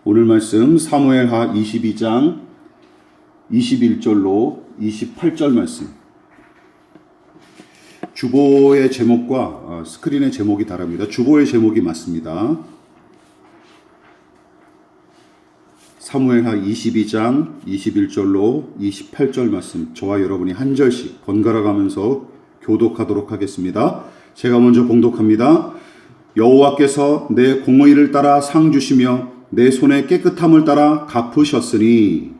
오늘 말씀 사무엘하 22장 21절로 28절 말씀. 주보의 제목과 스크린의 제목이 다릅니다. 주보의 제목이 맞습니다. 사무엘하 22장 21절로 28절 말씀, 저와 여러분이 한 절씩 번갈아 가면서 교독하도록 하겠습니다. 제가 먼저 봉독합니다. 여호와께서 내 공의를 따라 상 주시며 내 손의 깨끗함을 따라 갚으셨으니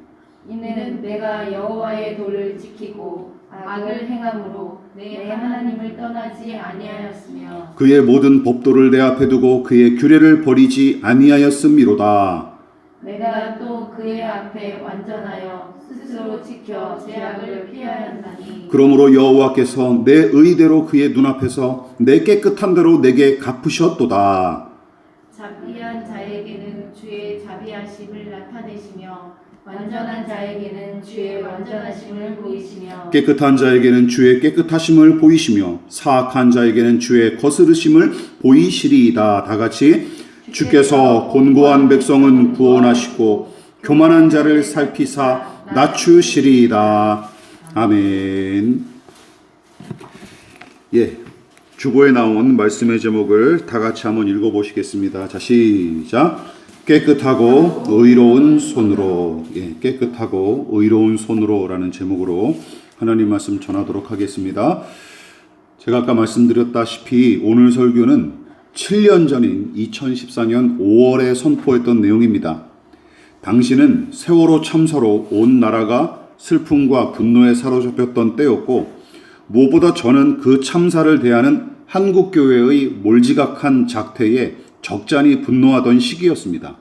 이는 내가 여호와의 도를 지키고 악을 행함으로 내 하나님을 떠나지 아니하였으며 그의 모든 법도를 내 앞에 두고 그의 규례를 버리지 아니하였음이로다. 내가 또 그의 앞에 완전하여 스스로 지켜 죄악을 피하였나니 그러므로 여호와께서 내 의대로 그의 눈앞에서 내 깨끗한 대로 내게 갚으셨도다. 자비한 자에게는 주의 자비하심을 나타내시며 완전한 자에게는 주의 완전하심을 보이시며 깨끗한 자에게는 주의 깨끗하심을 보이시며 사악한 자에게는 주의 거스르심을 보이시리이다. 다 같이 주께서 곤고한 백성은 구원하시고 교만한 자를 살피사 낮추시리이다. 아멘. 주보에 나온 말씀의 제목을 다 같이 한번 읽어보시겠습니다. 자, 시작. 깨끗하고 의로운 손으로, 깨끗하고 의로운 손으로라는 제목으로 하나님 말씀 전하도록 하겠습니다. 제가 아까 말씀드렸다시피 오늘 설교는 7년 전인 2014년 5월에 선포했던 내용입니다. 당시는 세월호 참사로 온 나라가 슬픔과 분노에 사로잡혔던 때였고, 무엇보다 저는 그 참사를 대하는 한국교회의 몰지각한 작태에 적잖이 분노하던 시기였습니다.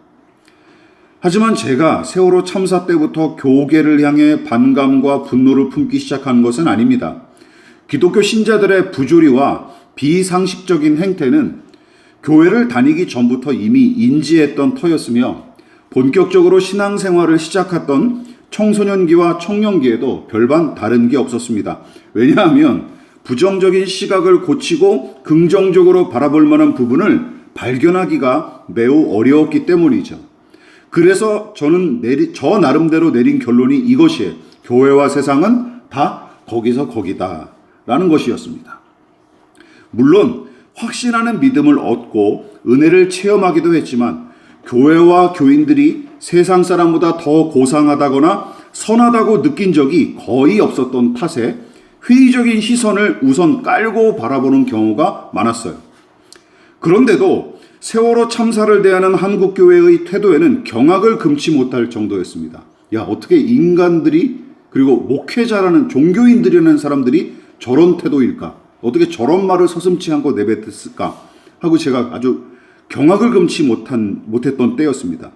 하지만 제가 세월호 참사 때부터 교계를 향해 반감과 분노를 품기 시작한 것은 아닙니다. 기독교 신자들의 부조리와 비상식적인 행태는 교회를 다니기 전부터 이미 인지했던 터였으며, 본격적으로 신앙생활을 시작했던 청소년기와 청년기에도 별반 다른 게 없었습니다. 왜냐하면 부정적인 시각을 고치고 긍정적으로 바라볼 만한 부분을 발견하기가 매우 어려웠기 때문이죠. 그래서 저는 저 나름대로 내린 결론이 이것이에요. 교회와 세상은 다 거기서 거기다 라는 것이었습니다. 물론 확신하는 믿음을 얻고 은혜를 체험하기도 했지만, 교회와 교인들이 세상 사람보다 더 고상하다거나 선하다고 느낀 적이 거의 없었던 탓에 회의적인 시선을 우선 깔고 바라보는 경우가 많았어요. 그런데도 세월호 참사를 대하는 한국교회의 태도에는 경악을 금치 못할 정도였습니다. 어떻게 인간들이, 그리고 목회자라는 종교인들이라는 사람들이 저런 태도일까? 어떻게 저런 말을 서슴지 않고 내뱉었을까? 하고 제가 아주 경악을 금치 못했던 때였습니다.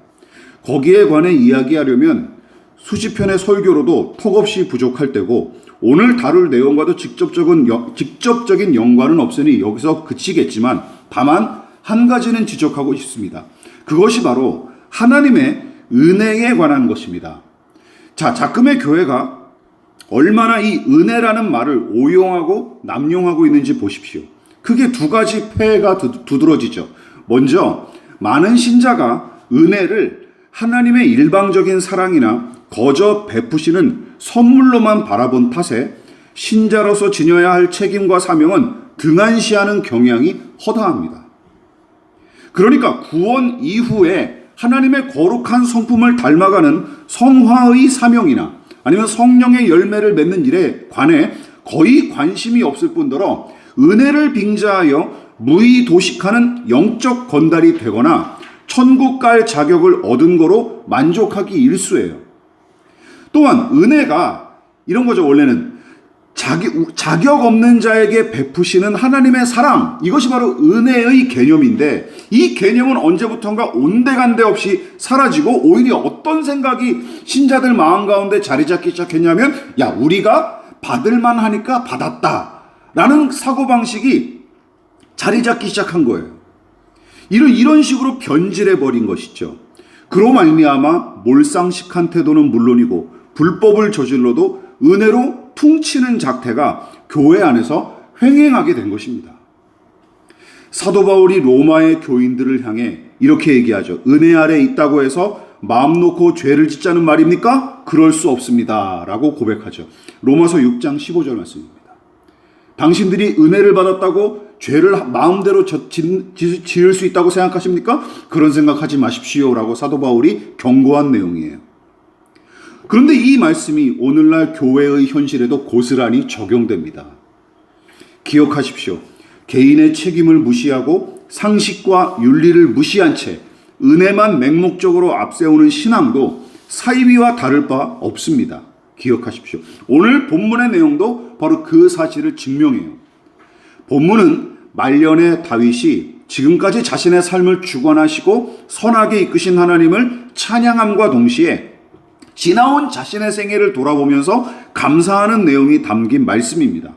거기에 관해 이야기하려면 수십 편의 설교로도 턱없이 부족할 때고, 오늘 다룰 내용과도 직접적인 연관은 없으니 여기서 그치겠지만, 다만 한 가지는 지적하고 싶습니다. 그것이 바로 하나님의 은혜에 관한 것입니다. 자, 작금의 교회가 얼마나 이 은혜라는 말을 오용하고 남용하고 있는지 보십시오. 크게 두 가지 폐해가 두드러지죠. 먼저 많은 신자가 은혜를 하나님의 일방적인 사랑이나 거저 베푸시는 선물로만 바라본 탓에 신자로서 지녀야 할 책임과 사명은 등한시하는 경향이 허다합니다. 그러니까 구원 이후에 하나님의 거룩한 성품을 닮아가는 성화의 사명이나 아니면 성령의 열매를 맺는 일에 관해 거의 관심이 없을 뿐더러 은혜를 빙자하여 무의도식하는 영적 건달이 되거나 천국 갈 자격을 얻은 거로 만족하기 일쑤예요. 또한 은혜가 이런 거죠. 원래는 자격 없는 자에게 베푸시는 하나님의 사랑, 이것이 바로 은혜의 개념인데, 이 개념은 언제부턴가 온데간데 없이 사라지고 오히려 어떤 생각이 신자들 마음 가운데 자리 잡기 시작했냐면, 우리가 받을만 하니까 받았다 라는 사고방식이 자리 잡기 시작한 거예요. 이런 식으로 변질해버린 것이죠. 그로 말미암아 몰상식한 태도는 물론이고 불법을 저질러도 은혜로 퉁치는 작태가 교회 안에서 횡행하게 된 것입니다. 사도 바울이 로마의 교인들을 향해 이렇게 얘기하죠. 은혜 아래 있다고 해서 마음 놓고 죄를 짓자는 말입니까? 그럴 수 없습니다. 라고 고백하죠. 로마서 6장 15절 말씀입니다. 당신들이 은혜를 받았다고 죄를 마음대로 지을 수 있다고 생각하십니까? 그런 생각하지 마십시오. 라고 사도 바울이 경고한 내용이에요. 그런데 이 말씀이 오늘날 교회의 현실에도 고스란히 적용됩니다. 기억하십시오. 개인의 책임을 무시하고 상식과 윤리를 무시한 채 은혜만 맹목적으로 앞세우는 신앙도 사이비와 다를 바 없습니다. 기억하십시오. 오늘 본문의 내용도 바로 그 사실을 증명해요. 본문은 말년의 다윗이 지금까지 자신의 삶을 주관하시고 선하게 이끄신 하나님을 찬양함과 동시에 지나온 자신의 생애를 돌아보면서 감사하는 내용이 담긴 말씀입니다.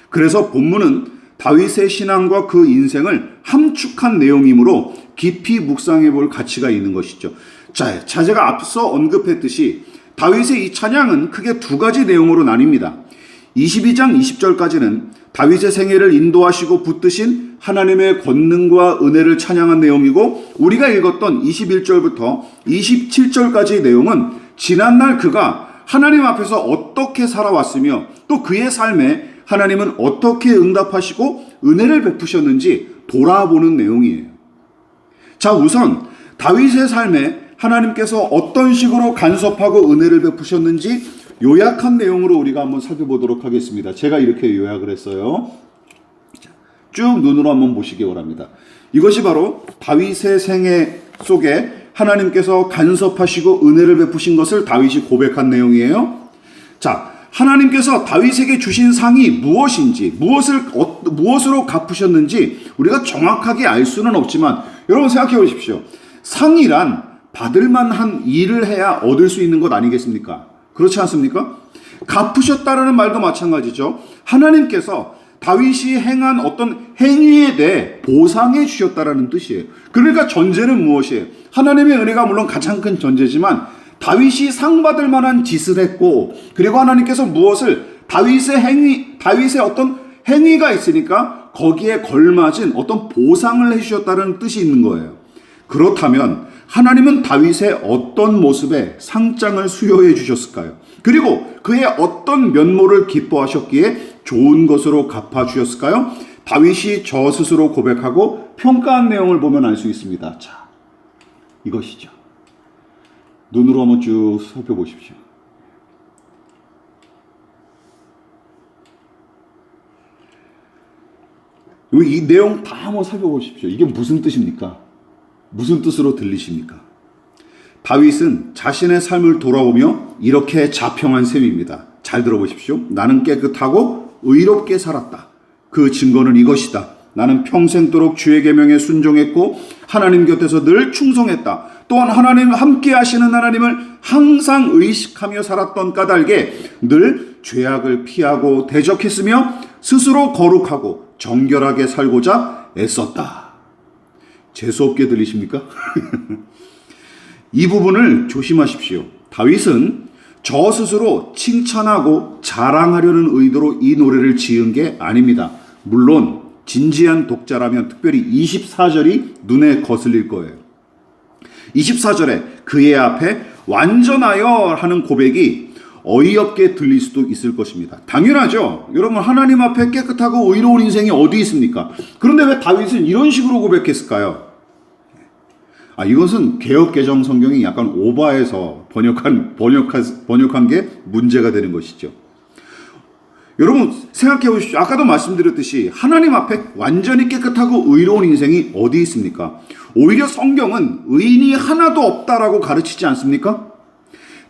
그래서 본문은 다윗의 신앙과 그 인생을 함축한 내용이므로 깊이 묵상해 볼 가치가 있는 것이죠. 자, 제가 앞서 언급했듯이 다윗의 이 찬양은 크게 두 가지 내용으로 나뉩니다. 22장 20절까지는 다윗의 생애를 인도하시고 붙드신 하나님의 권능과 은혜를 찬양한 내용이고, 우리가 읽었던 21절부터 27절까지의 내용은 지난날 그가 하나님 앞에서 어떻게 살아왔으며 또 그의 삶에 하나님은 어떻게 응답하시고 은혜를 베푸셨는지 돌아보는 내용이에요. 자, 우선 다윗의 삶에 하나님께서 어떤 식으로 간섭하고 은혜를 베푸셨는지 요약한 내용으로 우리가 한번 살펴보도록 하겠습니다. 제가 이렇게 요약을 했어요. 쭉 눈으로 한번 보시기 바랍니다. 이것이 바로 다윗의 생애 속에 하나님께서 간섭하시고 은혜를 베푸신 것을 다윗이 고백한 내용이에요. 자, 하나님께서 다윗에게 주신 상이 무엇인지, 무엇으로 갚으셨는지 우리가 정확하게 알 수는 없지만, 여러분 생각해 보십시오. 상이란 받을 만한 일을 해야 얻을 수 있는 것 아니겠습니까? 그렇지 않습니까? 갚으셨다라는 말도 마찬가지죠. 하나님께서 다윗이 행한 어떤 행위에 대해 보상해 주셨다라는 뜻이에요. 그러니까 전제는 무엇이에요? 하나님의 은혜가 물론 가장 큰 전제지만 다윗이 상 받을 만한 짓을 했고, 그리고 하나님께서 무엇을 다윗의 어떤 행위가 있으니까 거기에 걸맞은 어떤 보상을 해주셨다는 뜻이 있는 거예요. 그렇다면 하나님은 다윗의 어떤 모습에 상장을 수여해 주셨을까요? 그리고 그의 어떤 면모를 기뻐하셨기에 좋은 것으로 갚아주셨을까요? 다윗이 저 스스로 고백하고 평가한 내용을 보면 알 수 있습니다. 자, 이것이죠. 눈으로 한번 쭉 살펴보십시오. 이 내용 다 한번 살펴보십시오. 이게 무슨 뜻입니까? 무슨 뜻으로 들리십니까? 다윗은 자신의 삶을 돌아보며 이렇게 자평한 셈입니다. 잘 들어보십시오. 나는 깨끗하고 의롭게 살았다. 그 증거는 이것이다. 나는 평생도록 주의 계명에 순종했고 하나님 곁에서 늘 충성했다. 또한 하나님 함께 하시는 하나님을 항상 의식하며 살았던 까닭에 늘 죄악을 피하고 대적했으며 스스로 거룩하고 정결하게 살고자 애썼다. 재수없게 들리십니까? 이 부분을 조심하십시오. 다윗은 저 스스로 칭찬하고 자랑하려는 의도로 이 노래를 지은 게 아닙니다. 물론 진지한 독자라면 특별히 24절이 눈에 거슬릴 거예요. 24절에 그의 앞에 완전하여 하는 고백이 어이없게 들릴 수도 있을 것입니다. 당연하죠. 여러분, 하나님 앞에 깨끗하고 의로운 인생이 어디 있습니까? 그런데 왜 다윗은 이런 식으로 고백했을까요? 이것은 개역개정 성경이 약간 오버해서 번역한 게 문제가 되는 것이죠. 여러분 생각해 보십시오. 아까도 말씀드렸듯이 하나님 앞에 완전히 깨끗하고 의로운 인생이 어디 있습니까? 오히려 성경은 의인이 하나도 없다라고 가르치지 않습니까?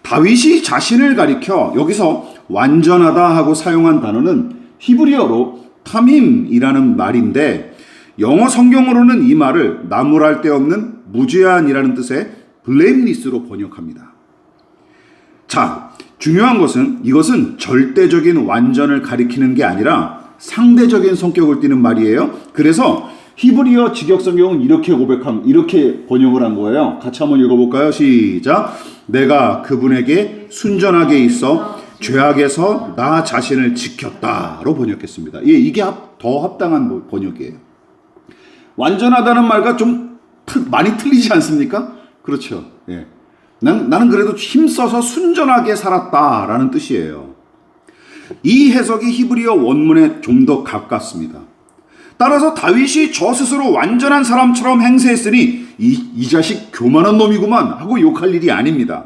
다윗이 자신을 가리켜 여기서 완전하다 하고 사용한 단어는 히브리어로 타밈이라는 말인데, 영어 성경으로는 이 말을 나무랄 데 없는 무죄한이라는 뜻의 blameless로 번역합니다. 자, 중요한 것은 이것은 절대적인 완전을 가리키는 게 아니라 상대적인 성격을 띠는 말이에요. 그래서 히브리어 직역 성경은 이렇게 번역을 한 거예요. 같이 한번 읽어볼까요? 시작. 내가 그분에게 순전하게 있어 죄악에서 나 자신을 지켰다로 번역했습니다. 이게 더 합당한 번역이에요. 완전하다는 말과 좀 많이 틀리지 않습니까? 그렇죠. 예. 나는 그래도 힘써서 순전하게 살았다라는 뜻이에요. 이 해석이 히브리어 원문에 좀 더 가깝습니다. 따라서 다윗이 저 스스로 완전한 사람처럼 행세했으니 이 자식 교만한 놈이구만 하고 욕할 일이 아닙니다.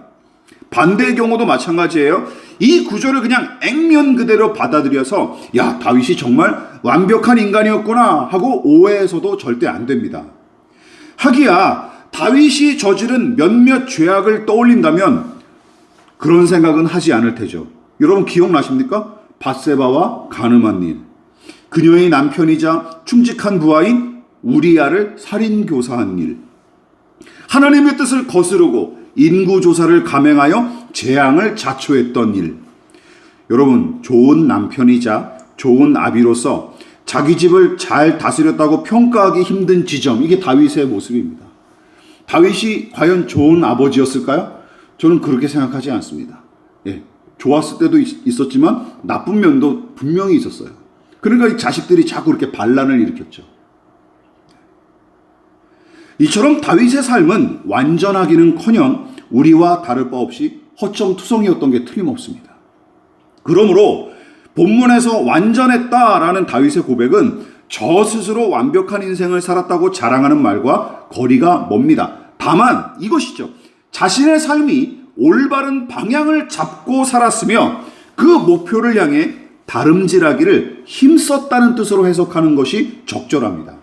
반대의 경우도 마찬가지예요. 이 구절을 그냥 액면 그대로 받아들여서 야, 다윗이 정말 완벽한 인간이었구나 하고 오해해서도 절대 안 됩니다. 하기야 다윗이 저지른 몇몇 죄악을 떠올린다면 그런 생각은 하지 않을 테죠. 여러분 기억나십니까? 밧세바와 간음한 일, 그녀의 남편이자 충직한 부하인 우리야를 살인교사한 일, 하나님의 뜻을 거스르고 인구조사를 감행하여 재앙을 자초했던 일. 여러분, 좋은 남편이자 좋은 아비로서 자기 집을 잘 다스렸다고 평가하기 힘든 지점, 이게 다윗의 모습입니다. 다윗이 과연 좋은 아버지였을까요? 저는 그렇게 생각하지 않습니다. 예, 좋았을 때도 있었지만 나쁜 면도 분명히 있었어요. 그러니까 이 자식들이 자꾸 이렇게 반란을 일으켰죠. 이처럼 다윗의 삶은 완전하기는커녕 우리와 다를 바 없이 허점투성이었던 게 틀림없습니다. 그러므로 본문에서 완전했다라는 다윗의 고백은 저 스스로 완벽한 인생을 살았다고 자랑하는 말과 거리가 멉니다. 다만 이것이죠. 자신의 삶이 올바른 방향을 잡고 살았으며 그 목표를 향해 다름질하기를 힘썼다는 뜻으로 해석하는 것이 적절합니다.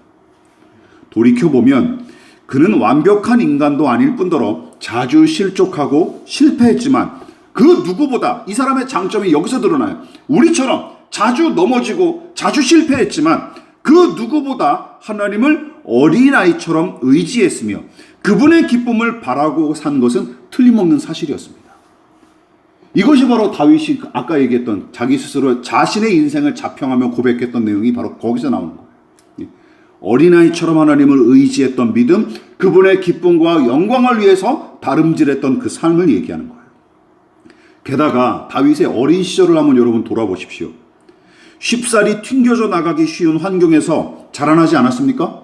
돌이켜보면 그는 완벽한 인간도 아닐 뿐더러 자주 실족하고 실패했지만 그 누구보다 이 사람의 장점이 여기서 드러나요. 우리처럼 자주 넘어지고 자주 실패했지만 그 누구보다 하나님을 어린아이처럼 의지했으며 그분의 기쁨을 바라고 산 것은 틀림없는 사실이었습니다. 이것이 바로 다윗이 아까 얘기했던 자기 스스로 자신의 인생을 자평하며 고백했던 내용이 바로 거기서 나오는 거예요. 어린아이처럼 하나님을 의지했던 믿음, 그분의 기쁨과 영광을 위해서 다름질했던 그 삶을 얘기하는 거예요. 게다가 다윗의 어린 시절을 한번 여러분 돌아보십시오. 쉽사리 튕겨져 나가기 쉬운 환경에서 자라나지 않았습니까?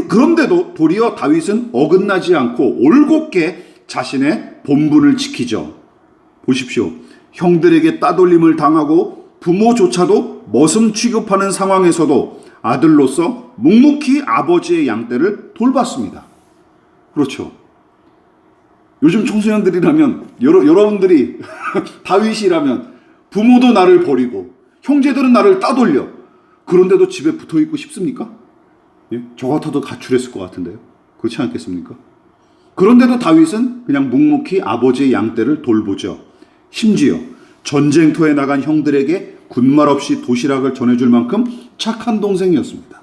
그런데도 도리어 다윗은 어긋나지 않고 올곧게 자신의 본분을 지키죠. 보십시오. 형들에게 따돌림을 당하고 부모조차도 머슴 취급하는 상황에서도 아들로서 묵묵히 아버지의 양떼를 돌봤습니다. 그렇죠. 요즘 청소년들이라면 여러분들이 다윗이라면 부모도 나를 버리고 형제들은 나를 따돌려. 그런데도 집에 붙어있고 싶습니까? 예? 저 같아도 가출했을 것 같은데요. 그렇지 않겠습니까? 그런데도 다윗은 그냥 묵묵히 아버지의 양떼를 돌보죠. 심지어 전쟁터에 나간 형들에게 군말 없이 도시락을 전해줄 만큼 착한 동생이었습니다.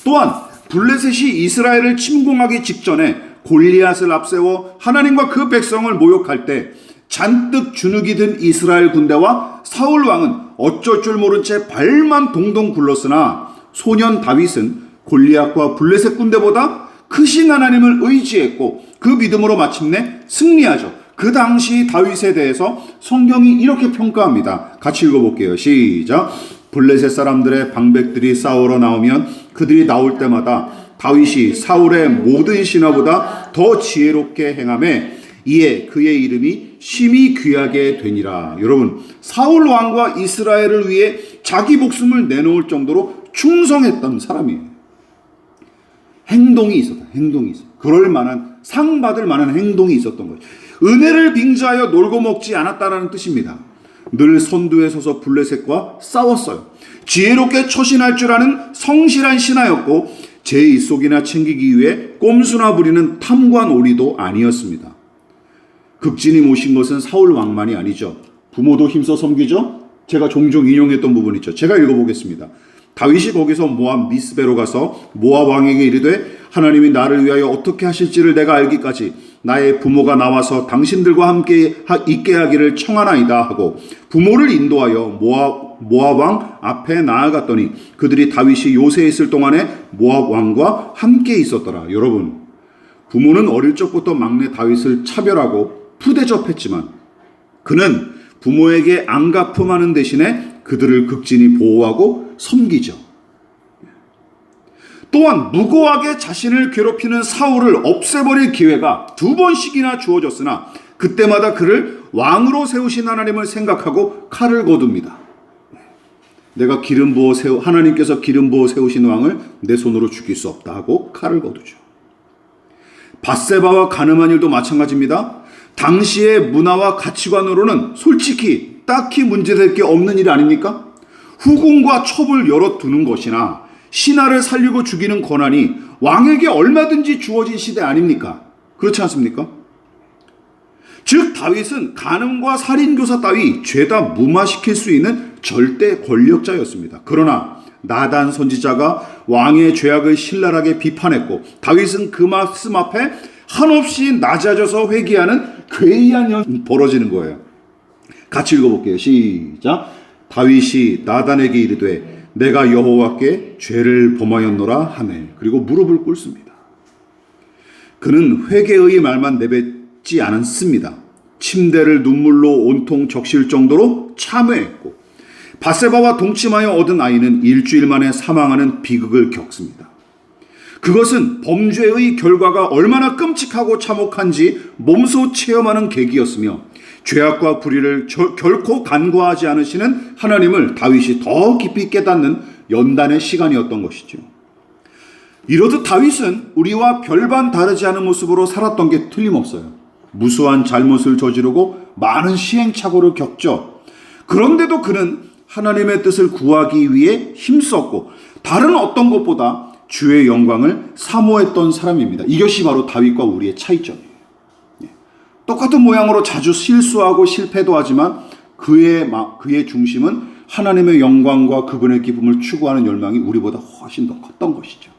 또한 블레셋이 이스라엘을 침공하기 직전에 골리앗을 앞세워 하나님과 그 백성을 모욕할 때 잔뜩 주눅이 든 이스라엘 군대와 사울 왕은 어쩔 줄 모른 채 발만 동동 굴렀으나 소년 다윗은 골리앗과 블레셋 군대보다 크신 하나님을 의지했고 그 믿음으로 마침내 승리하죠. 그 당시 다윗에 대해서 성경이 이렇게 평가합니다. 같이 읽어볼게요. 시작. 블레셋 사람들의 방백들이 싸우러 나오면 그들이 나올 때마다 다윗이 사울의 모든 신하보다 더 지혜롭게 행하매 이에 그의 이름이 심히 귀하게 되니라. 여러분, 사울 왕과 이스라엘을 위해 자기 목숨을 내놓을 정도로 충성했던 사람이에요. 행동이 있었다. 행동이 있었다. 그럴 만한, 상 받을 만한 행동이 있었던 거예요. 은혜를 빙자하여 놀고 먹지 않았다라는 뜻입니다. 늘 선두에 서서 블레셋과 싸웠어요. 지혜롭게 처신할 줄 아는 성실한 신하였고 제 입속이나 챙기기 위해 꼼수나 부리는 탐관오리도 아니었습니다. 극진히 모신 것은 사울 왕만이 아니죠. 부모도 힘써 섬기죠. 제가 종종 인용했던 부분 있죠. 제가 읽어보겠습니다. 다윗이 거기서 모압 미스베로 가서 모압 왕에게 이르되 하나님이 나를 위하여 어떻게 하실지를 내가 알기까지 나의 부모가 나와서 당신들과 함께 있게 하기를 청하나이다 하고 부모를 인도하여 모압 왕 앞에 나아갔더니 그들이 다윗이 요새에 있을 동안에 모압 왕과 함께 있었더라. 여러분, 부모는 어릴 적부터 막내 다윗을 차별하고 푸대접했지만 그는 부모에게 안갚음하는 대신에 그들을 극진히 보호하고 섬기죠. 또한 무고하게 자신을 괴롭히는 사울을 없애버릴 기회가 2번씩이나 주어졌으나 그때마다 그를 왕으로 세우신 하나님을 생각하고 칼을 거둡니다. 내가 하나님께서 기름 부어 세우신 왕을 내 손으로 죽일 수 없다 하고 칼을 거두죠. 밧세바와 가늠한 일도 마찬가지입니다. 당시의 문화와 가치관으로는 솔직히 딱히 문제될 게 없는 일 아닙니까? 후궁과 첩을 열어두는 것이나 신하를 살리고 죽이는 권한이 왕에게 얼마든지 주어진 시대 아닙니까? 그렇지 않습니까? 즉 다윗은 간음과 살인교사 따위 죄다 무마시킬 수 있는 절대 권력자였습니다. 그러나 나단 선지자가 왕의 죄악을 신랄하게 비판했고 다윗은 그 말씀 앞에 한없이 낮아져서 회개하는 괴이한 일이 벌어지는 거예요. 같이 읽어볼게요. 시작. 다윗이 나단에게 이르되 내가 여호와께 죄를 범하였노라 하매 그리고 무릎을 꿇습니다. 그는 회개의 말만 내뱉지 않았습니다. 침대를 눈물로 온통 적실 정도로 참회했고 밧세바와 동침하여 얻은 아이는 일주일 만에 사망하는 비극을 겪습니다. 그것은 범죄의 결과가 얼마나 끔찍하고 참혹한지 몸소 체험하는 계기였으며 죄악과 불의를 결코 간과하지 않으시는 하나님을 다윗이 더 깊이 깨닫는 연단의 시간이었던 것이죠. 이렇듯 다윗은 우리와 별반 다르지 않은 모습으로 살았던 게 틀림없어요. 무수한 잘못을 저지르고 많은 시행착오를 겪죠. 그런데도 그는 하나님의 뜻을 구하기 위해 힘썼고 다른 어떤 것보다 주의 영광을 사모했던 사람입니다. 이것이 바로 다윗과 우리의 차이점이에요. 똑같은 모양으로 자주 실수하고 실패도 하지만 그의 중심은 하나님의 영광과 그분의 기쁨을 추구하는 열망이 우리보다 훨씬 더 컸던 것이죠.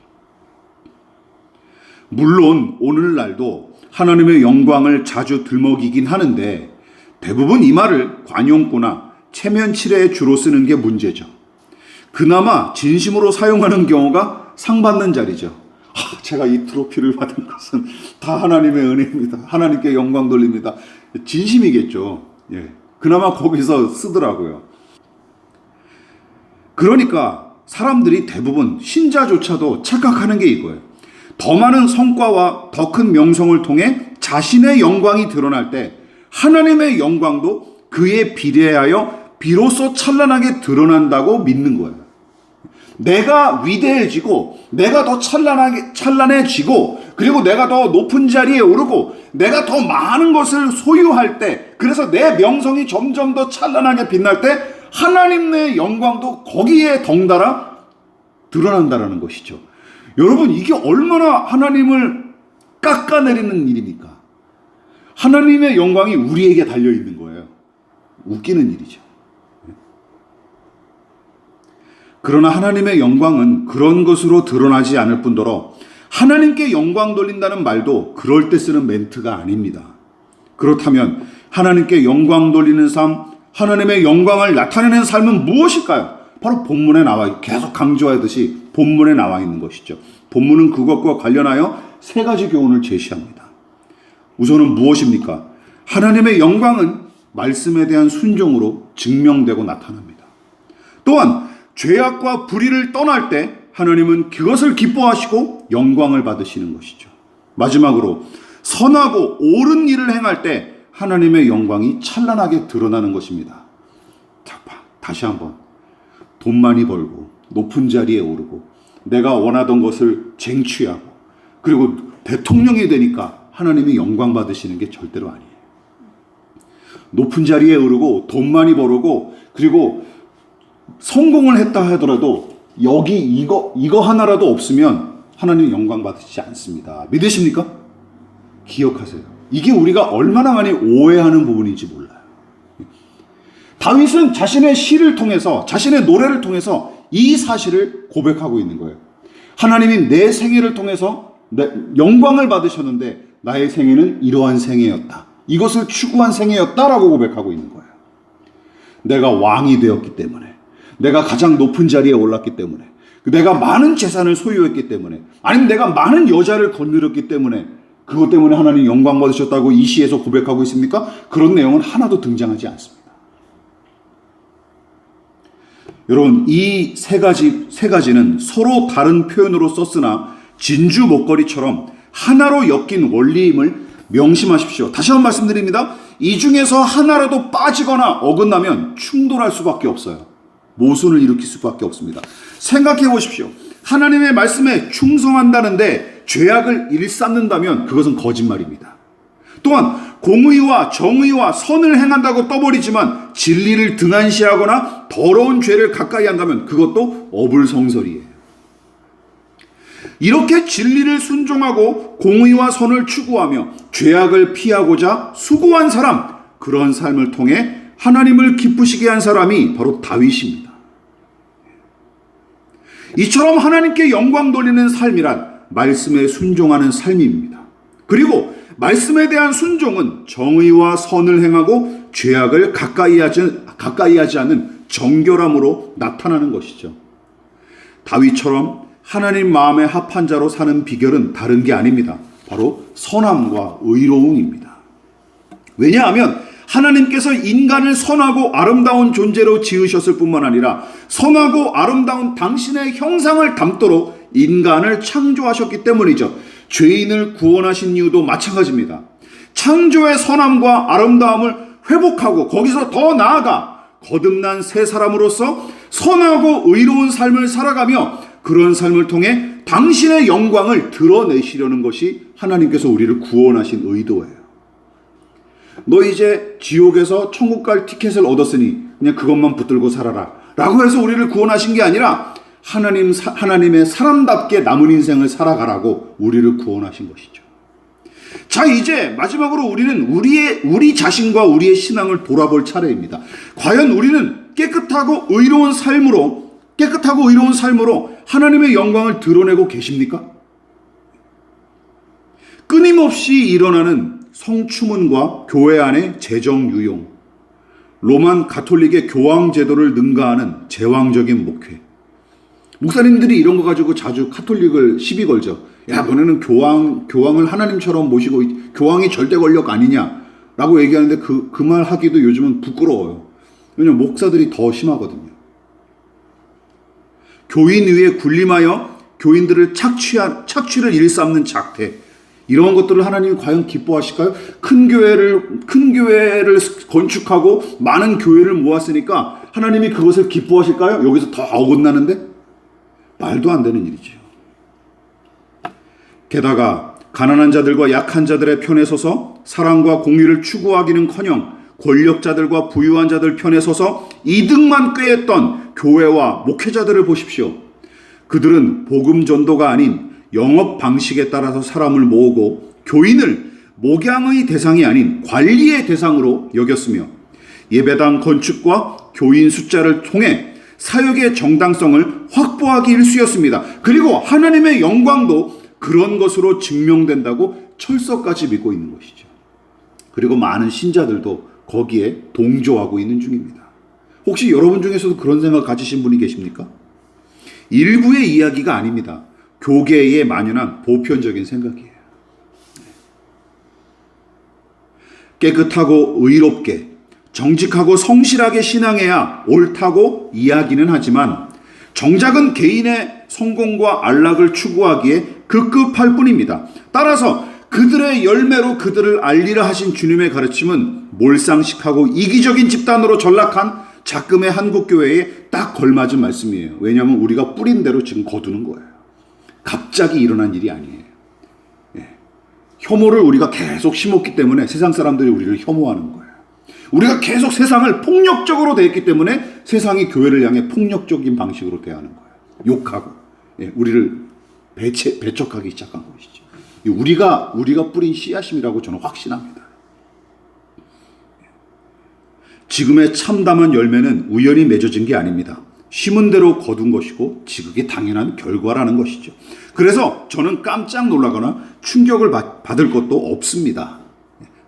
물론 오늘날도 하나님의 영광을 자주 들먹이긴 하는데 대부분 이 말을 관용구나 체면치레에 주로 쓰는 게 문제죠. 그나마 진심으로 사용하는 경우가 상 받는 자리죠. 제가 이 트로피를 받은 것은 다 하나님의 은혜입니다. 하나님께 영광 돌립니다. 진심이겠죠. 예. 그나마 거기서 쓰더라고요. 그러니까 사람들이 대부분 신자조차도 착각하는 게 이거예요. 더 많은 성과와 더 큰 명성을 통해 자신의 영광이 드러날 때 하나님의 영광도 그에 비례하여 비로소 찬란하게 드러난다고 믿는 거예요. 내가 위대해지고 내가 더 찬란해지고 그리고 내가 더 높은 자리에 오르고 내가 더 많은 것을 소유할 때 그래서 내 명성이 점점 더 찬란하게 빛날 때 하나님의 영광도 거기에 덩달아 드러난다라는 것이죠. 여러분 이게 얼마나 하나님을 깎아내리는 일입니까? 하나님의 영광이 우리에게 달려있는 거예요. 웃기는 일이죠. 그러나 하나님의 영광은 그런 것으로 드러나지 않을 뿐더러 하나님께 영광 돌린다는 말도 그럴 때 쓰는 멘트가 아닙니다. 그렇다면 하나님께 영광 돌리는 삶, 하나님의 영광을 나타내는 삶은 무엇일까요? 바로 본문에 나와 계속 강조하듯이 본문에 나와 있는 것이죠. 본문은 그것과 관련하여 3가지 교훈을 제시합니다. 우선은 무엇입니까? 하나님의 영광은 말씀에 대한 순종으로 증명되고 나타납니다. 또한 죄악과 불의를 떠날 때 하나님은 그것을 기뻐하시고 영광을 받으시는 것이죠. 마지막으로 선하고 옳은 일을 행할 때 하나님의 영광이 찬란하게 드러나는 것입니다. 자, 다시 한번 돈 많이 벌고 높은 자리에 오르고 내가 원하던 것을 쟁취하고 그리고 대통령이 되니까 하나님이 영광 받으시는 게 절대로 아니에요. 높은 자리에 오르고 돈 많이 벌고 그리고 성공을 했다 하더라도 여기 이거 하나라도 없으면 하나님 영광 받으시지 않습니다. 믿으십니까? 기억하세요. 이게 우리가 얼마나 많이 오해하는 부분인지 몰라요. 다윗은 자신의 시를 통해서 자신의 노래를 통해서 이 사실을 고백하고 있는 거예요. 하나님이 내 생애를 통해서 영광을 받으셨는데 나의 생애는 이러한 생애였다. 이것을 추구한 생애였다라고 고백하고 있는 거예요. 내가 왕이 되었기 때문에 내가 가장 높은 자리에 올랐기 때문에 내가 많은 재산을 소유했기 때문에 아니면 내가 많은 여자를 건드렸기 때문에 그것 때문에 하나님 영광 받으셨다고 이 시에서 고백하고 있습니까? 그런 내용은 하나도 등장하지 않습니다. 여러분, 이 세 가지는 서로 다른 표현으로 썼으나 진주 목걸이처럼 하나로 엮인 원리임을 명심하십시오. 다시 한번 말씀드립니다. 이 중에서 하나라도 빠지거나 어긋나면 충돌할 수밖에 없어요. 모순을 일으킬 수밖에 없습니다. 생각해 보십시오. 하나님의 말씀에 충성한다는데 죄악을 일삼는다면 그것은 거짓말입니다. 또한 공의와 정의와 선을 행한다고 떠버리지만 진리를 등한시하거나 더러운 죄를 가까이 한다면 그것도 어불성설이에요. 이렇게 진리를 순종하고 공의와 선을 추구하며 죄악을 피하고자 수고한 사람, 그런 삶을 통해 하나님을 기쁘시게 한 사람이 바로 다윗입니다. 이처럼 하나님께 영광 돌리는 삶이란 말씀에 순종하는 삶입니다. 그리고 말씀에 대한 순종은 정의와 선을 행하고 죄악을 가까이 하지 않는 정결함으로 나타나는 것이죠. 다윗처럼 하나님 마음에 합한 자로 사는 비결은 다른 게 아닙니다. 바로 선함과 의로움입니다. 왜냐하면 하나님께서 인간을 선하고 아름다운 존재로 지으셨을 뿐만 아니라 선하고 아름다운 당신의 형상을 담도록 인간을 창조하셨기 때문이죠. 죄인을 구원하신 이유도 마찬가지입니다. 창조의 선함과 아름다움을 회복하고 거기서 더 나아가 거듭난 새 사람으로서 선하고 의로운 삶을 살아가며 그런 삶을 통해 당신의 영광을 드러내시려는 것이 하나님께서 우리를 구원하신 의도예요. 너 이제 지옥에서 천국 갈 티켓을 얻었으니 그냥 그것만 붙들고 살아라 라고 해서 우리를 구원하신 게 아니라 하나님의 사람답게 남은 인생을 살아가라고 우리를 구원하신 것이죠. 자, 이제 마지막으로 우리는 우리 자신과 우리의 신앙을 돌아볼 차례입니다. 과연 우리는 깨끗하고 의로운 삶으로 하나님의 영광을 드러내고 계십니까? 끊임없이 일어나는 성추문과 교회 안의 재정 유용, 로만 가톨릭의 교황 제도를 능가하는 제왕적인 목회. 목사님들이 이런 거 가지고 자주 가톨릭을 시비 걸죠. 야, 너네는 교황을 하나님처럼 모시고 교황이 절대 권력 아니냐라고 얘기하는데 그 말 하기도 요즘은 부끄러워요. 왜냐면 목사들이 더 심하거든요. 교인 위에 군림하여 교인들을 착취를 일삼는 작태, 이런 것들을 하나님이 과연 기뻐하실까요? 큰 교회를 건축하고 많은 교회를 모았으니까 하나님이 그것을 기뻐하실까요? 여기서 더 어긋나는데? 말도 안 되는 일이죠. 게다가 가난한 자들과 약한 자들의 편에 서서 사랑과 공의를 추구하기는커녕 권력자들과 부유한 자들 편에 서서 이득만 꾀했던 교회와 목회자들을 보십시오. 그들은 복음 전도가 아닌 영업 방식에 따라서 사람을 모으고 교인을 목양의 대상이 아닌 관리의 대상으로 여겼으며 예배당 건축과 교인 숫자를 통해 사역의 정당성을 확보하기 일쑤였습니다. 그리고 하나님의 영광도 그런 것으로 증명된다고 철석까지 믿고 있는 것이죠. 그리고 많은 신자들도 거기에 동조하고 있는 중입니다. 혹시 여러분 중에서도 그런 생각 가지신 분이 계십니까? 일부의 이야기가 아닙니다. 교계에 만연한 보편적인 생각이에요. 깨끗하고 의롭게 정직하고 성실하게 신앙해야 옳다고 이야기는 하지만 정작은 개인의 성공과 안락을 추구하기에 급급할 뿐입니다. 따라서 그들의 열매로 그들을 알리라 하신 주님의 가르침은 몰상식하고 이기적인 집단으로 전락한 작금의 한국교회에 딱 걸맞은 말씀이에요. 왜냐하면 우리가 뿌린 대로 지금 거두는 거예요. 갑자기 일어난 일이 아니에요. 혐오를 우리가 계속 심었기 때문에 세상 사람들이 우리를 혐오하는 거예요. 우리가 계속 세상을 폭력적으로 대했기 때문에 세상이 교회를 향해 폭력적인 방식으로 대하는 거예요. 욕하고 우리를 배척하기 시작한 것이죠. 우리가 뿌린 씨앗임이라고 저는 확신합니다. 지금의 참담한 열매는 우연히 맺어진 게 아닙니다. 심은 대로 거둔 것이고 지극히 당연한 결과라는 것이죠. 그래서 저는 깜짝 놀라거나 충격을 받을 것도 없습니다.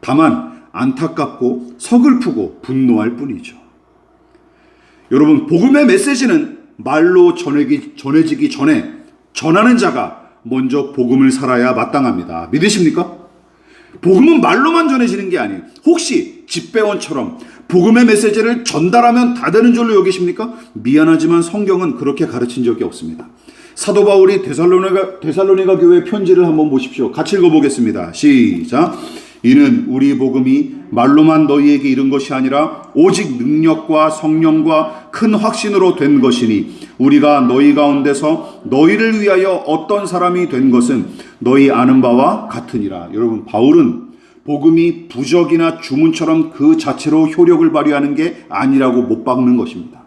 다만 안타깝고 서글프고 분노할 뿐이죠. 여러분, 복음의 메시지는 말로 전해지기 전에 전하는 자가 먼저 복음을 살아야 마땅합니다. 믿으십니까? 복음은 말로만 전해지는 게 아니에요. 혹시 집배원처럼 복음의 메시지를 전달하면 다 되는 줄로 여기십니까? 미안하지만 성경은 그렇게 가르친 적이 없습니다. 사도 바울이 데살로니가 교회 편지를 한번 보십시오. 같이 읽어보겠습니다. 시작. 이는 우리 복음이 말로만 너희에게 이른 것이 아니라 오직 능력과 성령과 큰 확신으로 된 것이니 우리가 너희 가운데서 너희를 위하여 어떤 사람이 된 것은 너희 아는 바와 같으니라. 여러분, 바울은 복음이 부적이나 주문처럼 그 자체로 효력을 발휘하는 게 아니라고 못 박는 것입니다.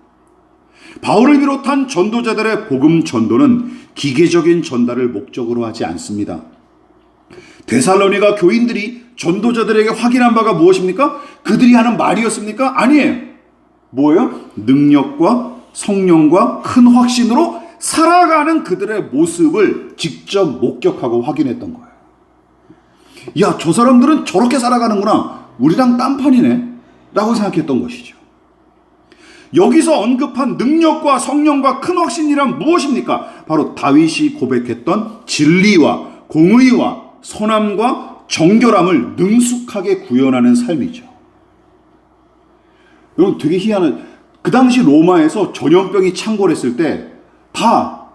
바울을 비롯한 전도자들의 복음 전도는 기계적인 전달을 목적으로 하지 않습니다. 데살로니가 교인들이 전도자들에게 확인한 바가 무엇입니까? 그들이 하는 말이었습니까? 아니에요. 뭐예요? 능력과 성령과 큰 확신으로 살아가는 그들의 모습을 직접 목격하고 확인했던 거예요. 야, 저 사람들은 저렇게 살아가는구나. 우리랑 딴판이네. 라고 생각했던 것이죠. 여기서 언급한 능력과 성령과 큰 확신이란 무엇입니까? 바로 다윗이 고백했던 진리와 공의와 선함과 정결함을 능숙하게 구현하는 삶이죠. 여러분, 되게 희한한, 그 당시 로마에서 전염병이 창궐했을 때 다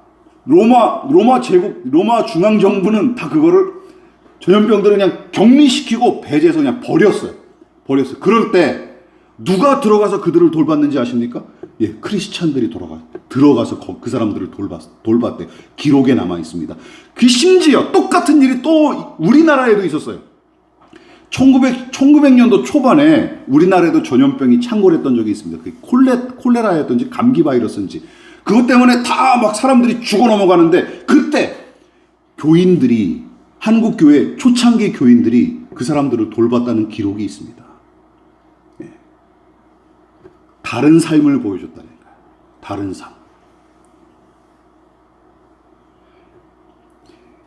로마 제국, 로마 중앙정부는 다 그거를 전염병들을 그냥 격리시키고 배제해서 그냥 버렸어요. 그럴 때 누가 들어가서 그들을 돌봤는지 아십니까? 예, 크리스찬들이 들어가서 그 사람들을 돌봤대. 기록에 남아 있습니다. 그 심지어 똑같은 일이 또 우리나라에도 있었어요. 1900년도 초반에 우리나라에도 전염병이 창궐했던 적이 있습니다. 그게 콜레라였던지 감기 바이러스인지 그것 때문에 다 막 사람들이 죽어 넘어가는데 그때 교인들이 한국 교회 초창기 교인들이 그 사람들을 돌봤다는 기록이 있습니다. 예. 다른 삶을 보여줬다니까요. 다른 삶.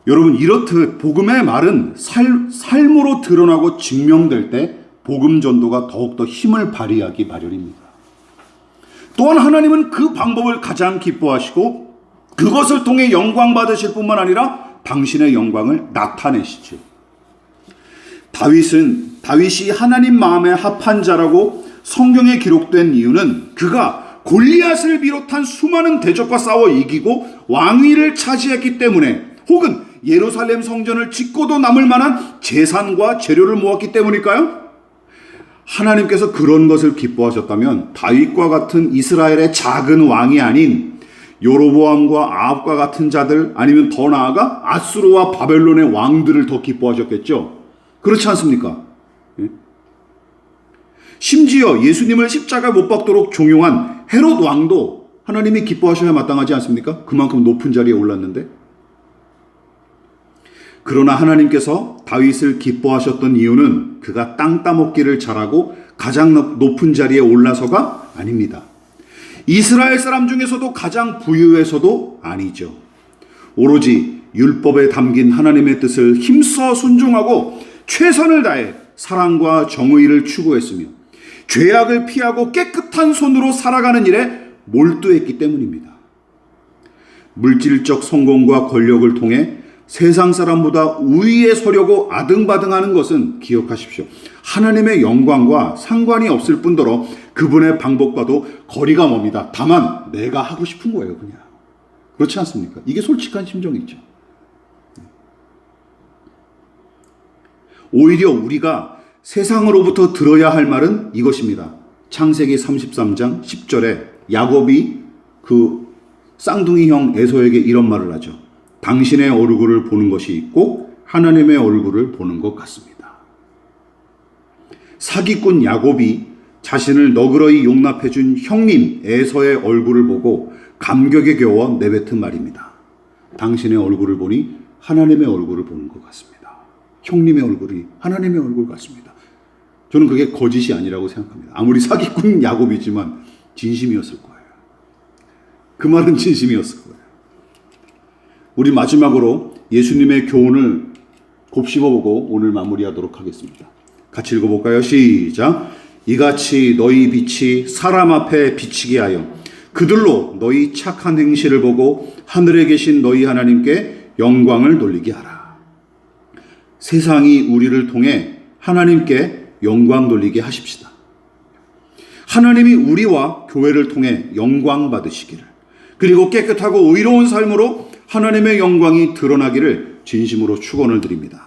여러분, 이렇듯 복음의 말은 삶으로 드러나고 증명될 때 복음 전도가 더욱더 힘을 발휘하기 마련입니다. 또한 하나님은 그 방법을 가장 기뻐하시고 그것을 통해 영광 받으실 뿐만 아니라 당신의 영광을 나타내시죠. 다윗이 하나님 마음에 합한 자라고 성경에 기록된 이유는 그가 골리앗을 비롯한 수많은 대적과 싸워 이기고 왕위를 차지했기 때문에 혹은 예루살렘 성전을 짓고도 남을 만한 재산과 재료를 모았기 때문일까요? 하나님께서 그런 것을 기뻐하셨다면 다윗과 같은 이스라엘의 작은 왕이 아닌 여로보암과 아합과 같은 자들 아니면 더 나아가 아수르와 바벨론의 왕들을 더 기뻐하셨겠죠. 그렇지 않습니까? 심지어 예수님을 십자가에 못 박도록 종용한 헤롯 왕도 하나님이 기뻐하셔야 마땅하지 않습니까? 그만큼 높은 자리에 올랐는데. 그러나 하나님께서 다윗을 기뻐하셨던 이유는 그가 땅 따먹기를 잘하고 가장 높은 자리에 올라서가 아닙니다. 이스라엘 사람 중에서도 가장 부유해서도 아니죠. 오로지 율법에 담긴 하나님의 뜻을 힘써 순종하고 최선을 다해 사랑과 정의를 추구했으며 죄악을 피하고 깨끗한 손으로 살아가는 일에 몰두했기 때문입니다. 물질적 성공과 권력을 통해 세상 사람보다 우위에 서려고 아등바등하는 것은 기억하십시오. 하나님의 영광과 상관이 없을 뿐더러 그분의 방법과도 거리가 멉니다. 다만 내가 하고 싶은 거예요, 그냥. 그렇지 않습니까? 이게 솔직한 심정이죠. 오히려 우리가 세상으로부터 들어야 할 말은 이것입니다. 창세기 33장 10절에 야곱이 그 쌍둥이 형 에서에게 이런 말을 하죠. 당신의 얼굴을 보는 것이 있고 하나님의 얼굴을 보는 것 같습니다. 사기꾼 야곱이 자신을 너그러이 용납해준 형님 에서의 얼굴을 보고 감격에 겨워 내뱉은 말입니다. 당신의 얼굴을 보니 하나님의 얼굴을 보는 것 같습니다. 형님의 얼굴이 하나님의 얼굴 같습니다. 저는 그게 거짓이 아니라고 생각합니다. 아무리 사기꾼 야곱이지만 진심이었을 거예요. 그 말은 진심이었을 거예요. 우리 마지막으로 예수님의 교훈을 곱씹어보고 오늘 마무리하도록 하겠습니다. 같이 읽어볼까요? 시작. 이같이 너희 빛이 사람 앞에 비치게 하여 그들로 너희 착한 행실을 보고 하늘에 계신 너희 하나님께 영광을 돌리게 하라. 세상이 우리를 통해 하나님께 영광 돌리게 하십시다. 하나님이 우리와 교회를 통해 영광 받으시기를, 그리고 깨끗하고 의로운 삶으로 하나님의 영광이 드러나기를 진심으로 축원을 드립니다.